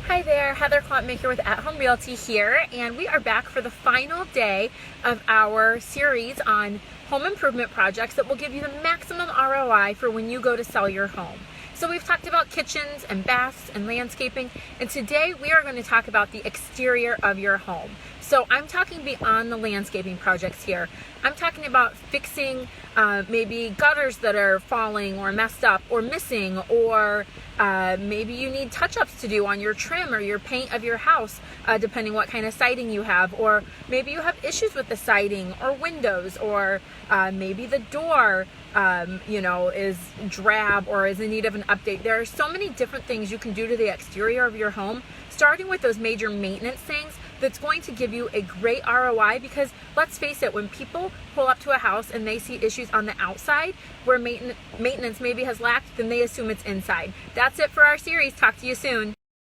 Hi there, Heather Clontmaker with At Home Realty here, and we are back for the final day of our series on home improvement projects that will give you the maximum ROI for when you go to sell your home. So we've talked about kitchens and baths and landscaping, and today we are going to talk about the exterior of your home. So I'm talking beyond the landscaping projects here. I'm talking about fixing maybe gutters that are falling or messed up or missing, or maybe you need touch-ups to do on your trim or your paint of your house, depending what kind of siding you have, or maybe you have issues with the siding or windows, or maybe the door is drab or is in need of an update. There are so many different things you can do to the exterior of your home, starting with those major maintenance things that's going to give you a great ROI, because let's face it, when people pull up to a house and they see issues on the outside where maintenance maybe has lacked, then they assume it's inside. That's it for our series. Talk to you soon.